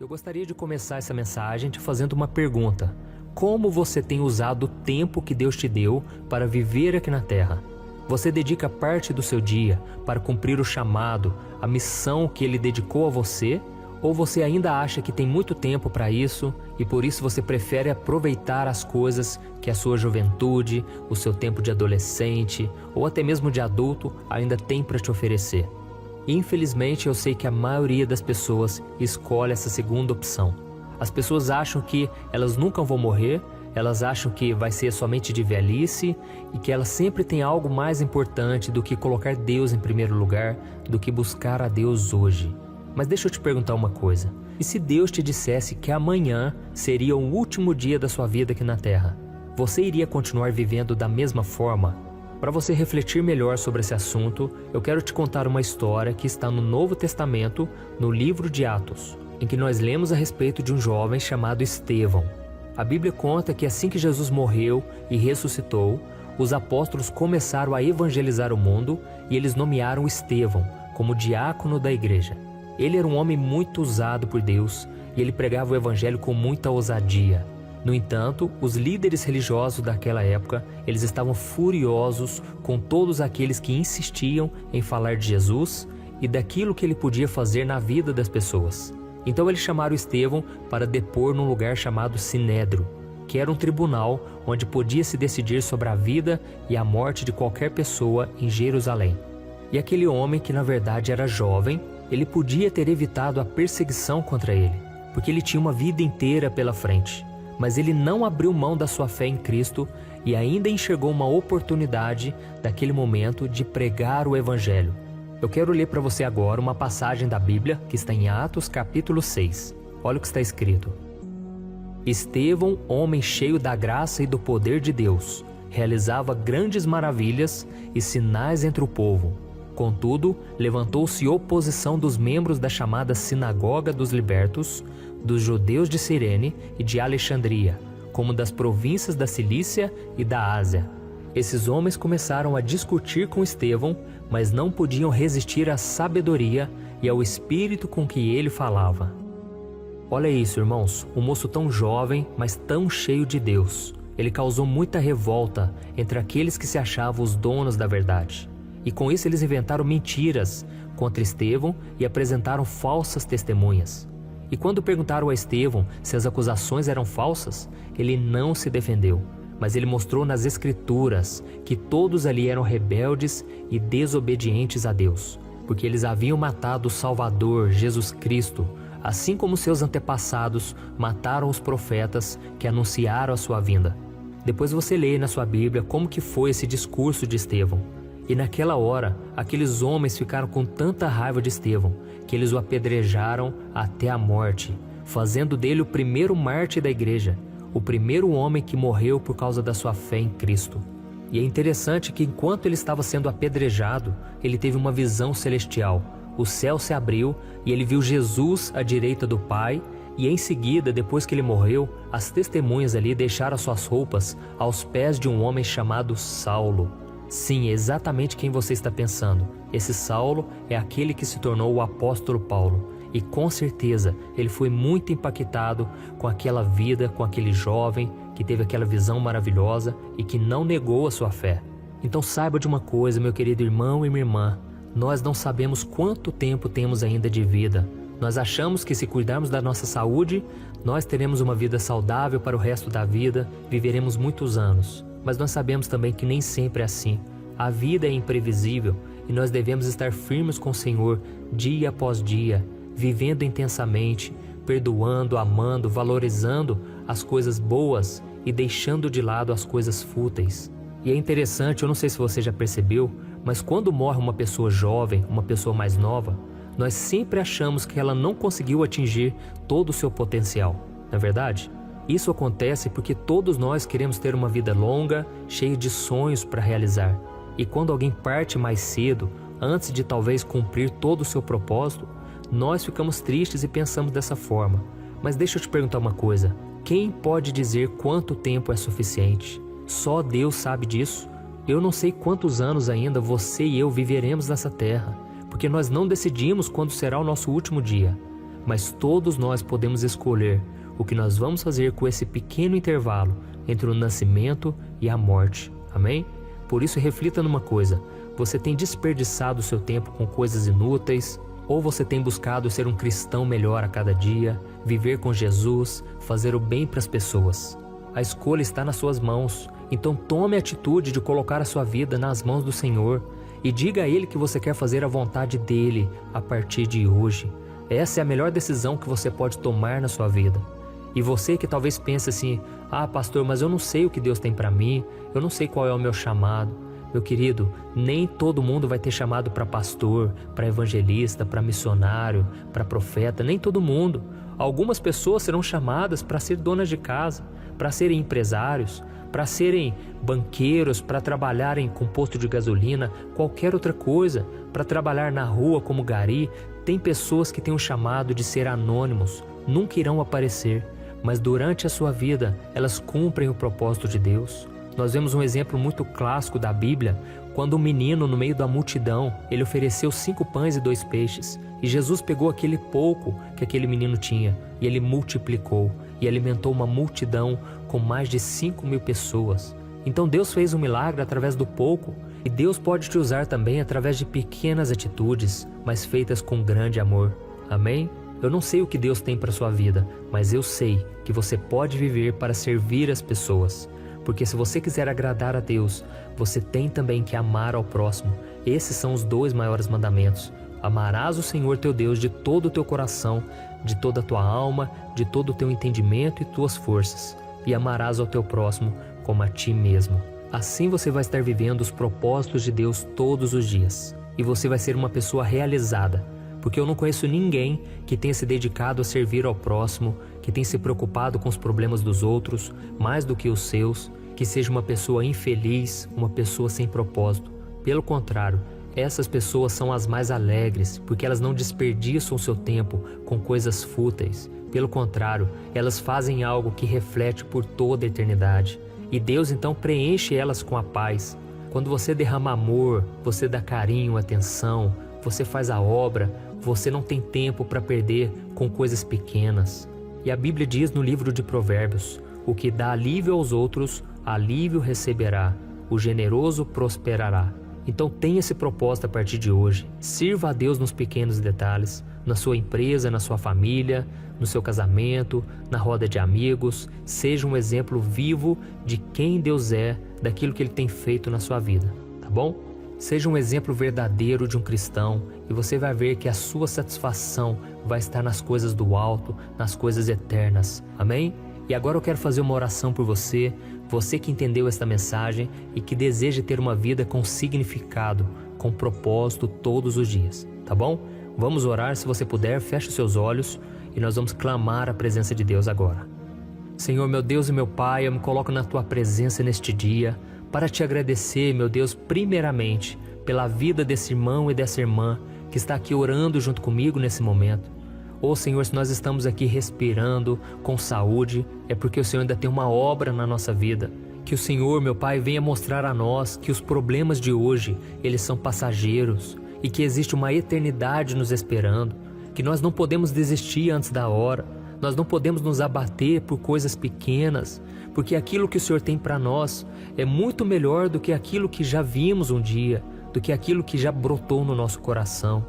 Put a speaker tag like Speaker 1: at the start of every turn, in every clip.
Speaker 1: Eu gostaria de começar essa mensagem te fazendo uma pergunta. Como você tem usado o tempo que Deus te deu para viver aqui na Terra? Você dedica parte do seu dia para cumprir o chamado, a missão que Ele dedicou a você? Ou você ainda acha que tem muito tempo para isso e por isso você prefere aproveitar as coisas que a sua juventude, o seu tempo de adolescente ou até mesmo de adulto ainda tem para te oferecer? Infelizmente, eu sei que a maioria das pessoas escolhe essa segunda opção. As pessoas acham que elas nunca vão morrer, elas acham que vai ser somente de velhice e que elas sempre têm algo mais importante do que colocar Deus em primeiro lugar, do que buscar a Deus hoje. Mas deixa eu te perguntar uma coisa. E se Deus te dissesse que amanhã seria o último dia da sua vida aqui na Terra? Você iria continuar vivendo da mesma forma? Para você refletir melhor sobre esse assunto, eu quero te contar uma história que está no Novo Testamento, no livro de Atos, em que nós lemos a respeito de um jovem chamado Estevão. A Bíblia conta que assim que Jesus morreu e ressuscitou, os apóstolos começaram a evangelizar o mundo e eles nomearam Estevão como diácono da igreja. Ele era um homem muito usado por Deus e ele pregava o evangelho com muita ousadia. No entanto, os líderes religiosos daquela época, eles estavam furiosos com todos aqueles que insistiam em falar de Jesus e daquilo que ele podia fazer na vida das pessoas. Então eles chamaram Estevão para depor num lugar chamado Sinédrio, que era um tribunal onde podia se decidir sobre a vida e a morte de qualquer pessoa em Jerusalém. E aquele homem, que na verdade era jovem, ele podia ter evitado a perseguição contra ele, porque ele tinha uma vida inteira pela frente. Mas ele não abriu mão da sua fé em Cristo e ainda enxergou uma oportunidade daquele momento de pregar o Evangelho. Eu quero ler para você agora uma passagem da Bíblia que está em Atos capítulo 6. Olha o que está escrito. Estevão, homem cheio da graça e do poder de Deus, realizava grandes maravilhas e sinais entre o povo. Contudo, levantou-se oposição dos membros da chamada Sinagoga dos Libertos, dos judeus de Cirene e de Alexandria, como das províncias da Cilícia e da Ásia. Esses homens começaram a discutir com Estevão, mas não podiam resistir à sabedoria e ao espírito com que ele falava. Olha isso, irmãos, um moço tão jovem, mas tão cheio de Deus. Ele causou muita revolta entre aqueles que se achavam os donos da verdade. E com isso eles inventaram mentiras contra Estevão e apresentaram falsas testemunhas. E quando perguntaram a Estevão se as acusações eram falsas, ele não se defendeu, mas ele mostrou nas Escrituras que todos ali eram rebeldes e desobedientes a Deus, porque eles haviam matado o Salvador, Jesus Cristo, assim como seus antepassados mataram os profetas que anunciaram a sua vinda. Depois você lê na sua Bíblia como que foi esse discurso de Estevão. E naquela hora, aqueles homens ficaram com tanta raiva de Estevão, que eles o apedrejaram até a morte, fazendo dele o primeiro mártir da igreja, o primeiro homem que morreu por causa da sua fé em Cristo. E é interessante que enquanto ele estava sendo apedrejado, ele teve uma visão celestial. O céu se abriu e ele viu Jesus à direita do Pai, e em seguida, depois que ele morreu, as testemunhas ali deixaram suas roupas aos pés de um homem chamado Saulo. Sim, é exatamente quem você está pensando. Esse Saulo é aquele que se tornou o apóstolo Paulo. E com certeza ele foi muito impactado com aquela vida, com aquele jovem que teve aquela visão maravilhosa e que não negou a sua fé. Então saiba de uma coisa, meu querido irmão e minha irmã. Nós não sabemos quanto tempo temos ainda de vida. Nós achamos que se cuidarmos da nossa saúde, nós teremos uma vida saudável para o resto da vida, viveremos muitos anos. Mas nós sabemos também que nem sempre é assim. A vida é imprevisível e nós devemos estar firmes com o Senhor dia após dia, vivendo intensamente, perdoando, amando, valorizando as coisas boas e deixando de lado as coisas fúteis. E é interessante, eu não sei se você já percebeu, mas quando morre uma pessoa jovem, uma pessoa mais nova, nós sempre achamos que ela não conseguiu atingir todo o seu potencial, não é verdade? Isso acontece porque todos nós queremos ter uma vida longa, cheia de sonhos para realizar. E quando alguém parte mais cedo, antes de talvez cumprir todo o seu propósito, nós ficamos tristes e pensamos dessa forma. Mas deixa eu te perguntar uma coisa. Quem pode dizer quanto tempo é suficiente? Só Deus sabe disso. Eu não sei quantos anos ainda você e eu viveremos nessa terra, porque nós não decidimos quando será o nosso último dia. mas todos nós podemos escolher o que nós vamos fazer com esse pequeno intervalo entre o nascimento e a morte. Amém? Por isso, reflita numa coisa: você tem desperdiçado o seu tempo com coisas inúteis? Ou você tem buscado ser um cristão melhor a cada dia, viver com Jesus, fazer o bem para as pessoas? A escolha está nas suas mãos, então tome a atitude de colocar a sua vida nas mãos do Senhor e diga a Ele que você quer fazer a vontade dEle a partir de hoje. Essa é a melhor decisão que você pode tomar na sua vida. E você que talvez pense assim: ah, pastor, mas eu não sei o que Deus tem para mim, eu não sei qual é o meu chamado. Meu querido, nem todo mundo vai ter chamado para pastor, para evangelista, para missionário, para profeta, nem todo mundo. Algumas pessoas serão chamadas para ser donas de casa, para serem empresários, para serem banqueiros, para trabalharem com posto de gasolina, qualquer outra coisa, para trabalhar na rua como gari. Tem pessoas que têm um chamado de ser anônimos, nunca irão aparecer, mas durante a sua vida elas cumprem o propósito de Deus. Nós vemos um exemplo muito clássico da Bíblia, quando um menino no meio da multidão, ele ofereceu 5 pães e 2 peixes, e Jesus pegou aquele pouco que aquele menino tinha, e ele multiplicou, e alimentou uma multidão com mais de 5.000 pessoas. Então Deus fez um milagre através do pouco, e Deus pode te usar também através de pequenas atitudes, mas feitas com grande amor. Amém? Eu não sei o que Deus tem para sua vida, mas eu sei que você pode viver para servir as pessoas. Porque se você quiser agradar a Deus, você tem também que amar ao próximo. Esses são os 2 maiores mandamentos. Amarás o Senhor teu Deus de todo o teu coração, de toda a tua alma, de todo o teu entendimento e tuas forças. E amarás ao teu próximo como a ti mesmo. Assim você vai estar vivendo os propósitos de Deus todos os dias. E você vai ser uma pessoa realizada. Porque eu não conheço ninguém que tenha se dedicado a servir ao próximo, que tenha se preocupado com os problemas dos outros, mais do que os seus, que seja uma pessoa infeliz, uma pessoa sem propósito. Pelo contrário, essas pessoas são as mais alegres, porque elas não desperdiçam o seu tempo com coisas fúteis. Pelo contrário, elas fazem algo que reflete por toda a eternidade. E Deus então preenche elas com a paz. Quando você derrama amor, você dá carinho, atenção, você faz a obra, você não tem tempo para perder com coisas pequenas. E a Bíblia diz no livro de Provérbios: o que dá alívio aos outros, alívio receberá. O generoso prosperará. Então tenha esse propósito a partir de hoje. Sirva a Deus nos pequenos detalhes, na sua empresa, na sua família, no seu casamento, na roda de amigos. Seja um exemplo vivo de quem Deus é, daquilo que Ele tem feito na sua vida, tá bom? Seja um exemplo verdadeiro de um cristão e você vai ver que a sua satisfação vai estar nas coisas do alto, nas coisas eternas. Amém? E agora eu quero fazer uma oração por você, você que entendeu esta mensagem e que deseja ter uma vida com significado, com propósito todos os dias, tá bom? Vamos orar, se você puder, feche os seus olhos e nós vamos clamar a presença de Deus agora. Senhor, meu Deus e meu Pai, eu me coloco na Tua presença neste dia para Te agradecer, meu Deus, primeiramente pela vida desse irmão e dessa irmã que está aqui orando junto comigo nesse momento. Oh Senhor, se nós estamos aqui respirando com saúde, é porque o Senhor ainda tem uma obra na nossa vida. Que o Senhor, meu Pai, venha mostrar a nós que os problemas de hoje, eles são passageiros e que existe uma eternidade nos esperando, que nós não podemos desistir antes da hora, nós não podemos nos abater por coisas pequenas, porque aquilo que o Senhor tem para nós é muito melhor do que aquilo que já vimos um dia, do que aquilo que já brotou no nosso coração.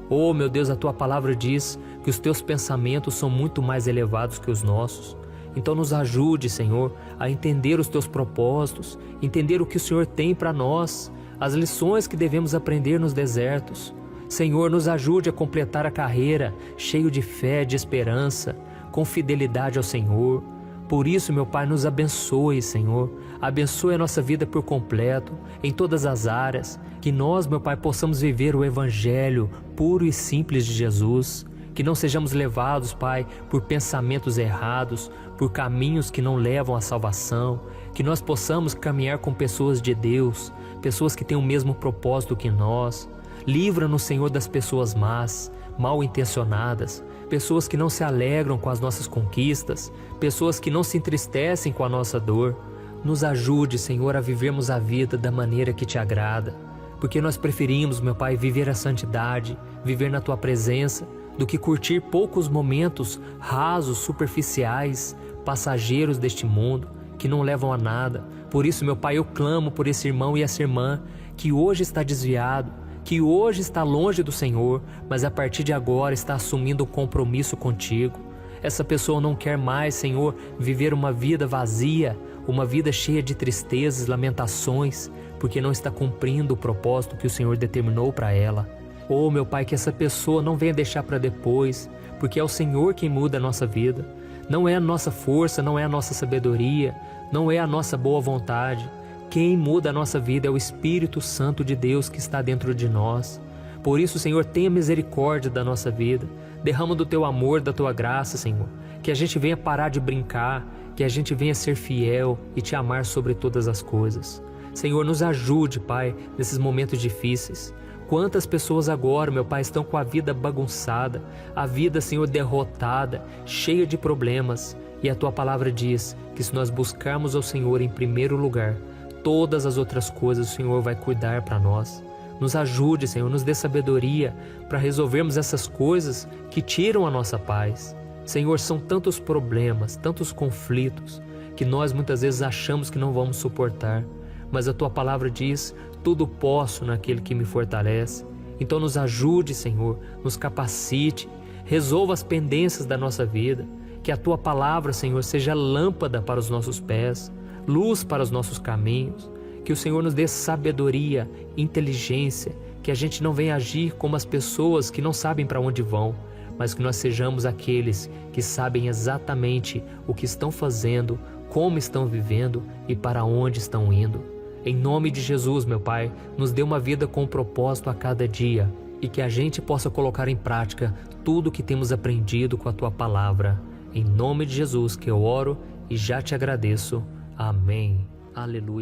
Speaker 1: Oh, meu Deus, a Tua palavra diz que os Teus pensamentos são muito mais elevados que os nossos. Então nos ajude, Senhor, a entender os Teus propósitos, entender o que o Senhor tem para nós, as lições que devemos aprender nos desertos. Senhor, nos ajude a completar a carreira cheio de fé, de esperança, com fidelidade ao Senhor. Por isso, meu Pai, nos abençoe, Senhor. Abençoe a nossa vida por completo, em todas as áreas. Que nós, meu Pai, possamos viver o Evangelho puro e simples de Jesus. Que não sejamos levados, Pai, por pensamentos errados, por caminhos que não levam à salvação. Que nós possamos caminhar com pessoas de Deus, pessoas que têm o mesmo propósito que nós. Livra-nos, Senhor, das pessoas más, mal intencionadas, pessoas que não se alegram com as nossas conquistas, pessoas que não se entristecem com a nossa dor. Nos ajude, Senhor, a vivermos a vida da maneira que Te agrada, porque nós preferimos, meu Pai, viver a santidade, viver na Tua presença, do que curtir poucos momentos rasos, superficiais, passageiros deste mundo, que não levam a nada. Por isso, meu Pai, eu clamo por esse irmão e essa irmã que hoje está desviado, que hoje está longe do Senhor, mas a partir de agora está assumindo um compromisso contigo. Essa pessoa não quer mais, Senhor, viver uma vida vazia, uma vida cheia de tristezas, lamentações, porque não está cumprindo o propósito que o Senhor determinou para ela. Oh, meu Pai, que essa pessoa não venha deixar para depois, porque é o Senhor quem muda a nossa vida. Não é a nossa força, não é a nossa sabedoria, não é a nossa boa vontade. Quem muda a nossa vida é o Espírito Santo de Deus que está dentro de nós. Por isso, Senhor, tenha misericórdia da nossa vida. Derrama do Teu amor, da Tua graça, Senhor. Que a gente venha parar de brincar, que a gente venha ser fiel e Te amar sobre todas as coisas. Senhor, nos ajude, Pai, nesses momentos difíceis. Quantas pessoas agora, meu Pai, estão com a vida bagunçada, a vida, Senhor, derrotada, cheia de problemas. E a Tua palavra diz que se nós buscarmos ao Senhor em primeiro lugar, todas as outras coisas o Senhor vai cuidar para nós. Nos ajude, Senhor, nos dê sabedoria para resolvermos essas coisas que tiram a nossa paz. Senhor, são tantos problemas, tantos conflitos, que nós muitas vezes achamos que não vamos suportar. Mas a Tua palavra diz, tudo posso naquele que me fortalece. Então nos ajude, Senhor, nos capacite, resolva as pendências da nossa vida. Que a Tua palavra, Senhor, seja lâmpada para os nossos pés, luz para os nossos caminhos. Que o Senhor nos dê sabedoria, inteligência, que a gente não venha agir como as pessoas que não sabem para onde vão, mas que nós sejamos aqueles que sabem exatamente o que estão fazendo, como estão vivendo e para onde estão indo. Em nome de Jesus, meu Pai, nos dê uma vida com propósito a cada dia e que a gente possa colocar em prática tudo o que temos aprendido com a Tua palavra. Em nome de Jesus que eu oro e já Te agradeço. Amém. Aleluia.